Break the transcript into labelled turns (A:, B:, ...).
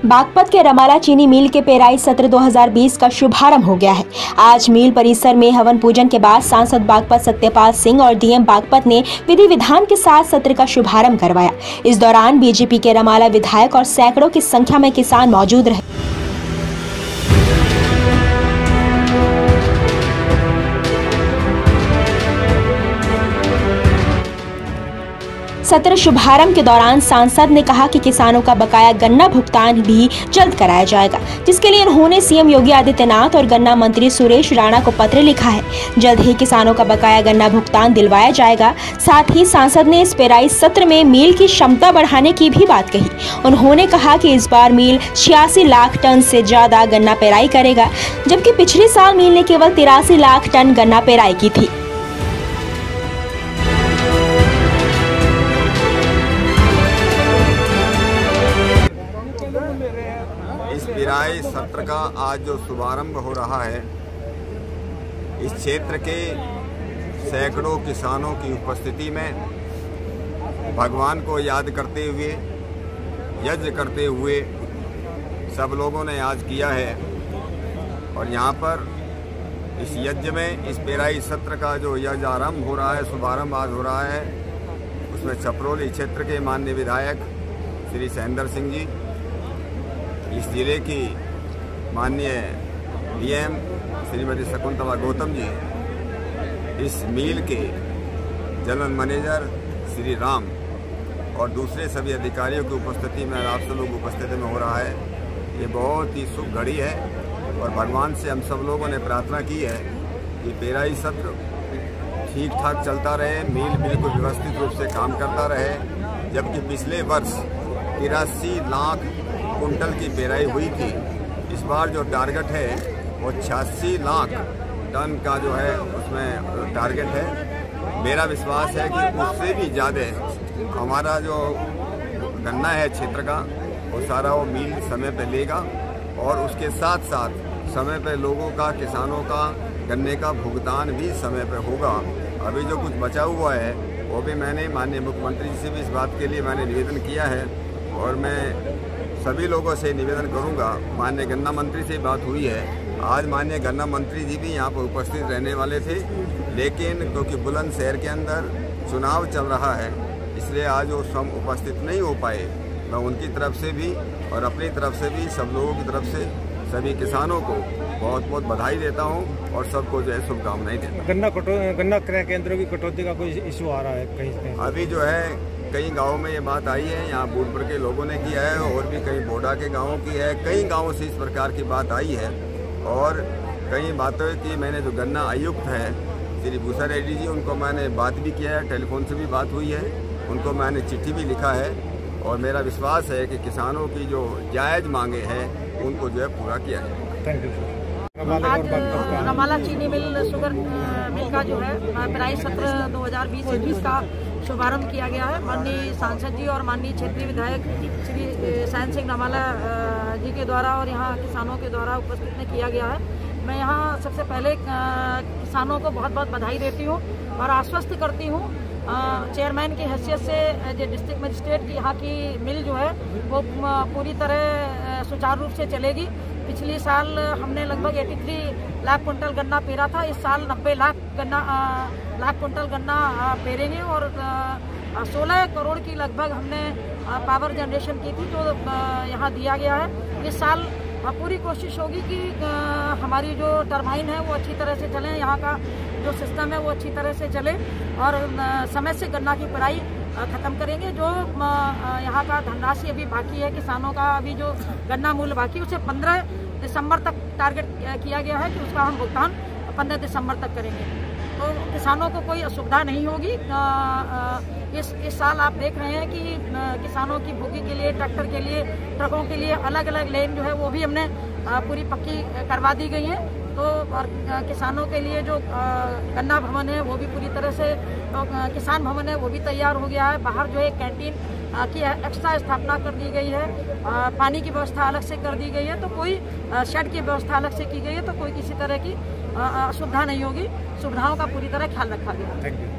A: बागपत के रमाला चीनी मिल के पेराई सत्र 2020 का शुभारंभ हो गया है। आज मिल परिसर में हवन पूजन के बाद सांसद बागपत सत्यपाल सिंह और डीएम बागपत ने विधि विधान के साथ सत्र का शुभारंभ करवाया। इस दौरान बीजेपी के रमाला विधायक और सैकड़ों की संख्या में किसान मौजूद रहे। सत्र शुभारंभ के दौरान सांसद ने कहा कि किसानों का बकाया गन्ना भुगतान भी जल्द कराया जाएगा, जिसके लिए उन्होंने सीएम योगी आदित्यनाथ और गन्ना मंत्री सुरेश राणा को पत्र लिखा है। जल्द ही किसानों का बकाया गन्ना भुगतान दिलवाया जाएगा। साथ ही सांसद ने इस पेराई सत्र में मिल की क्षमता बढ़ाने की भी बात कही। उन्होंने कहा कि इस बार मिल 86 लाख टन से ज्यादा गन्ना पेराई करेगा, जबकि पिछले साल मिल ने केवल 83 लाख टन गन्ना पेराई की थी।
B: इस पेराई सत्र का आज जो शुभारंभ हो रहा है, इस क्षेत्र के सैकड़ों किसानों की उपस्थिति में भगवान को याद करते हुए, यज्ञ करते हुए सब लोगों ने आज किया है। और यहाँ पर इस यज्ञ में, इस पेराई सत्र का जो यज्ञ आरंभ हो रहा है, शुभारंभ आज हो रहा है, उसमें छपरौली क्षेत्र के माननीय विधायक श्री सैंदर सिंह जी, इस जिले की माननीय डीएम श्रीमती शकुंतला गौतम जी, इस मिल के जनरल मैनेजर श्री राम और दूसरे सभी अधिकारियों की उपस्थिति में, आप सब लोग उपस्थिति में हो रहा है। ये बहुत ही शुभ घड़ी है और भगवान से हम सब लोगों ने प्रार्थना की है कि पेराई सत्र ठीक ठाक चलता रहे, मिल बिल्कुल व्यवस्थित रूप से काम करता रहे। जबकि पिछले वर्ष 83 लाख कुंटल की पेराई हुई थी, इस बार जो टारगेट है वो 86 लाख टन का जो है उसमें टारगेट है। मेरा विश्वास है कि उससे भी ज़्यादा हमारा जो गन्ना है क्षेत्र का, वो सारा वो मिल समय पे लेगा और उसके साथ साथ समय पे लोगों का, किसानों का गन्ने का भुगतान भी समय पे होगा। अभी जो कुछ बचा हुआ है वो भी मैंने माननीय मुख्यमंत्री जी से भी इस बात के लिए मैंने निवेदन किया है और मैं सभी लोगों से निवेदन करूंगा। माननीय गन्ना मंत्री से बात हुई है, आज माननीय गन्ना मंत्री जी भी यहाँ पर उपस्थित रहने वाले थे, लेकिन क्योंकि बुलंदशहर के अंदर चुनाव चल रहा है, इसलिए आज वो स्वयं उपस्थित नहीं हो पाए। मैं उनकी तरफ से भी और अपनी तरफ से भी सब लोगों की तरफ से सभी किसानों को बहुत बहुत बधाई देता हूँ और सबको जो है शुभकामनाएं देता हूँ।
C: गन्ना क्रय केंद्रों की कटौती का कोई इशू आ रहा है कहीं?
B: अभी जो है कई गांवों में ये बात आई है, यहाँ बूटपुर के लोगों ने किया है और भी कई बोडा के गांवों की है, कई गांवों से इस प्रकार की बात आई है। और कई बातों की मैंने जो गन्ना आयुक्त है श्री भूषा रेड्डी जी, उनको मैंने बात भी किया है, टेलीफोन से भी बात हुई है, उनको मैंने चिट्ठी भी लिखा है और मेरा विश्वास है कि किसानों की जो जायज़ मांगे हैं उनको जो है पूरा किया है।
C: Thank you.
D: आज रमाला चीनी मिल, शुगर मिल का जो है पेराई सत्र 2020-21 का शुभारंभ किया गया है। माननीय सांसद जी और माननीय क्षेत्रीय विधायक श्री सैन सिंह रमाला जी के द्वारा और यहाँ किसानों के द्वारा उपस्थित में किया गया है। मैं यहाँ सबसे पहले किसानों को बहुत बहुत बधाई देती हूँ और आश्वस्त करती हूँ चेयरमैन की हैसियत से एज ए डिस्ट्रिक्ट मजिस्ट्रेट की यहाँ की मिल जो है वो पूरी तरह सुचारू रूप से चलेगी। पिछले साल हमने लगभग 83 लाख कुंटल गन्ना पेरा था, इस साल 90 लाख कुंटल गन्ना पेरेंगे और 16 करोड़ की लगभग हमने पावर जनरेशन की थी जो यहाँ दिया गया है। इस साल पूरी कोशिश होगी कि हमारी जो टरबाइन है वो अच्छी तरह से चले, यहाँ का जो सिस्टम है वो अच्छी तरह से चले और समय से गन्ना की पेराई खत्म करेंगे। जो यहाँ का धनराशि अभी बाकी है, किसानों का अभी जो गन्ना मूल्य बाकी उसे 15 दिसंबर तक टारगेट किया गया है कि उसका हम भुगतान 15 दिसंबर तक करेंगे, तो किसानों को कोई असुविधा नहीं होगी। इस साल आप देख रहे हैं कि किसानों की बुकिंग के लिए, ट्रैक्टर के लिए, ट्रकों के लिए अलग अलग लेन जो है वो भी हमने पूरी पक्की करवा दी गई है। तो और किसानों के लिए जो गन्ना भवन है वो भी पूरी तरह से, तो किसान भवन है वो भी तैयार हो गया है। बाहर जो है कैंटीन की एक्स्ट्रा स्थापना कर दी गई है, पानी की व्यवस्था अलग से कर दी गई है, तो कोई शेड की व्यवस्था अलग से की गई है, तो कोई किसी तरह की असुविधा नहीं होगी। सुविधाओं का पूरी तरह ख्याल रखा गया।